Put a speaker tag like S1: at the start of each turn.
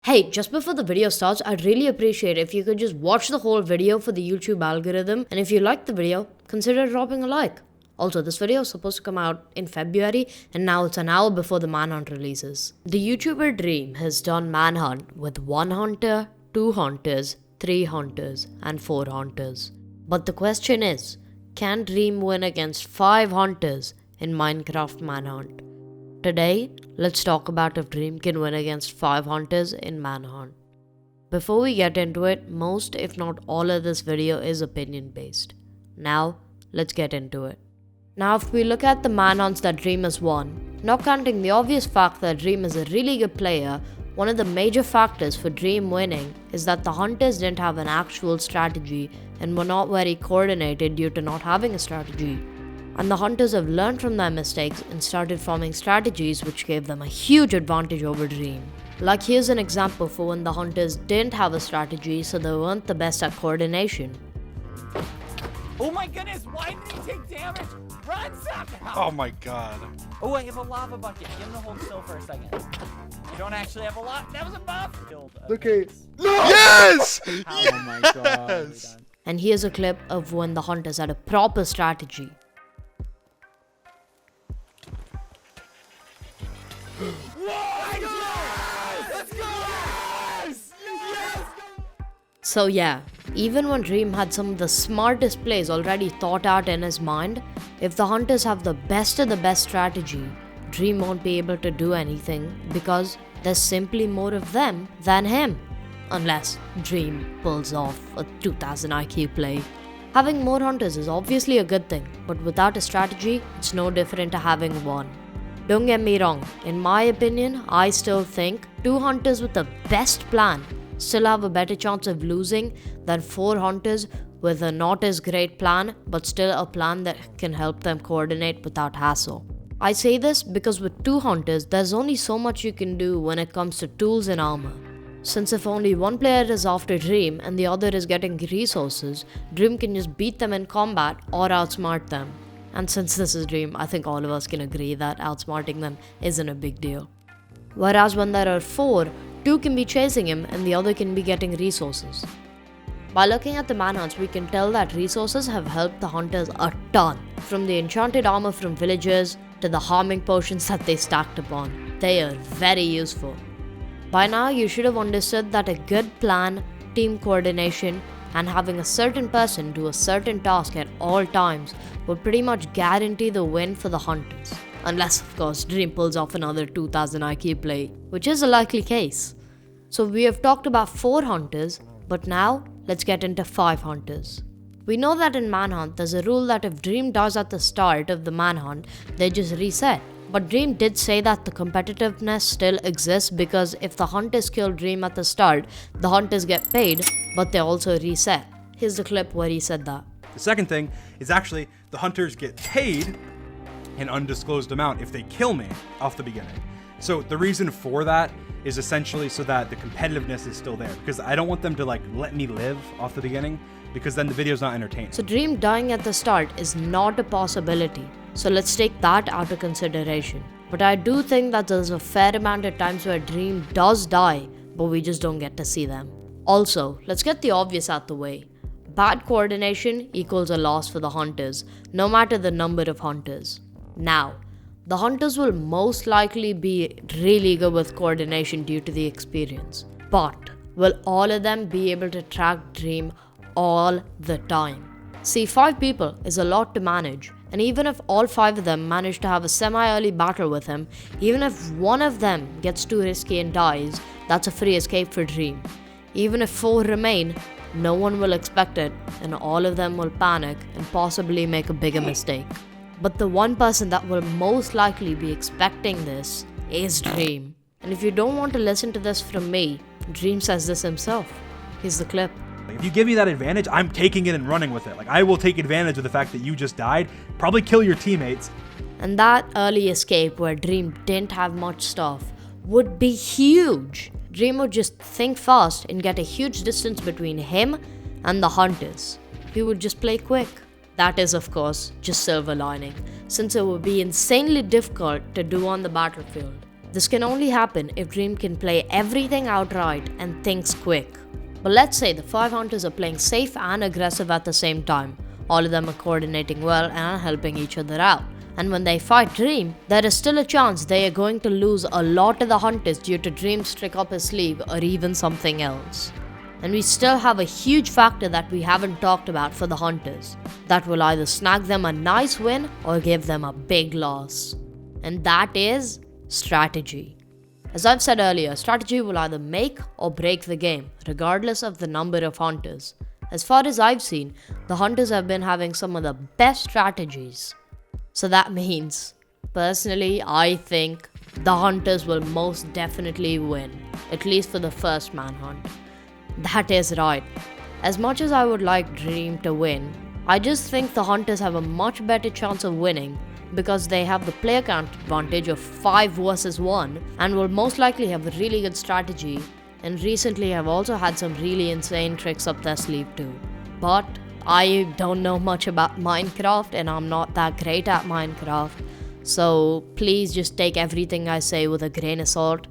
S1: Hey, just before the video starts, I'd really appreciate if you could just watch the whole video for the YouTube algorithm, and if you liked the video, consider dropping a like. Also, this video is supposed to come out in February, and now it's an hour before the Manhunt releases. The YouTuber Dream has done Manhunt with 1 hunter, 2 hunters, 3 hunters, and 4 hunters. But the question is, can Dream win against 5 hunters in Minecraft Manhunt? Today, let's talk about if Dream can win against 5 hunters in Manhunt. Before we get into it, most if not all of this video is opinion based. Now, let's get into it. Now if we look at the Manhunts that Dream has won, not counting the obvious fact that Dream is a really good player, one of the major factors for Dream winning is that the hunters didn't have an actual strategy and were not very coordinated due to not having a strategy. And the hunters have learned from their mistakes and started forming strategies which gave them a huge advantage over Dream. Like here's an example for when the hunters didn't have a strategy, so they weren't the best at coordination.
S2: Oh my goodness, why did he take damage? Run, Sapnap!
S3: Oh my god.
S2: Oh, I have a lava bucket. Give him the hold still for a second. You don't actually have a lot. That was a buff.
S4: Okay.
S3: No! Yes!
S2: Oh my god.
S3: Yes!
S1: And here's a clip of when the hunters had a proper strategy.
S2: Let's go! Yes!
S1: So yeah, even when Dream had some of the smartest plays already thought out in his mind, if the hunters have the best of the best strategy, Dream won't be able to do anything because there's simply more of them than him. Unless Dream pulls off a 2000 IQ play. Having more hunters is obviously a good thing, but without a strategy, it's no different to having one. Don't get me wrong, in my opinion, I still think 2 hunters with the best plan still have a better chance of losing than 4 hunters with a not as great plan but still a plan that can help them coordinate without hassle. I say this because with 2 hunters, there's only so much you can do when it comes to tools and armor. Since if only one player is after Dream and the other is getting resources, Dream can just beat them in combat or outsmart them. And since this is Dream, I think all of us can agree that outsmarting them isn't a big deal. Whereas when there are 4, 2 can be chasing him and the other can be getting resources. By looking at the manhunts, we can tell that resources have helped the hunters a ton. From the enchanted armor from villagers to the harming potions that they stacked upon. They are very useful. By now, you should have understood that a good plan, team coordination, and having a certain person do a certain task at all times would pretty much guarantee the win for the hunters. Unless, of course, Dream pulls off another 2000 IQ play, which is a likely case. So we have talked about 4 hunters, but now let's get into 5 hunters. We know that in Manhunt, there's a rule that if Dream dies at the start of the Manhunt, they just reset. But Dream did say that the competitiveness still exists because if the hunters kill Dream at the start, the hunters get paid, but they also reset. Here's the clip where he said that.
S3: The second thing is actually the hunters get paid an undisclosed amount if they kill me off the beginning. So the reason for that is essentially so that the competitiveness is still there, because I don't want them to let me live off the beginning, because then the video's not entertaining.
S1: So Dream dying at the start is not a possibility. So let's take that out of consideration. But I do think that there's a fair amount of times where Dream does die, but we just don't get to see them. Also, let's get the obvious out the way. Bad coordination equals a loss for the hunters, no matter the number of hunters. Now, the hunters will most likely be really good with coordination due to the experience. But will all of them be able to track Dream all the time? See, 5 people is a lot to manage, and even if all 5 of them manage to have a semi-early battle with him, even if one of them gets too risky and dies, that's a free escape for Dream. Even if 4 remain, no one will expect it, and all of them will panic and possibly make a bigger mistake. But the one person that will most likely be expecting this is Dream. And if you don't want to listen to this from me, Dream says this himself. Here's the clip.
S3: If you give me that advantage, I'm taking it and running with it. I will take advantage of the fact that you just died, probably kill your teammates.
S1: And that early escape where Dream didn't have much stuff would be huge. Dream would just think fast and get a huge distance between him and the hunters. He would just play quick. That is, of course, just silver lining, since it would be insanely difficult to do on the battlefield. This can only happen if Dream can play everything outright and thinks quick. But let's say the 5 hunters are playing safe and aggressive at the same time. All of them are coordinating well and are helping each other out. And when they fight Dream, there is still a chance they are going to lose a lot of the hunters due to Dream's trick up his sleeve or even something else. And we still have a huge factor that we haven't talked about for the hunters. That will either snag them a nice win or give them a big loss. And that is strategy. As I've said earlier, strategy will either make or break the game, regardless of the number of hunters. As far as I've seen, the hunters have been having some of the best strategies. So that means, personally, I think the hunters will most definitely win, at least for the first manhunt. That is right. As much as I would like Dream to win, I just think the hunters have a much better chance of winning because they have the player count advantage of 5 versus 1 and will most likely have a really good strategy, and recently have also had some really insane tricks up their sleeve too. But I don't know much about Minecraft and I'm not that great at Minecraft, so please just take everything I say with a grain of salt.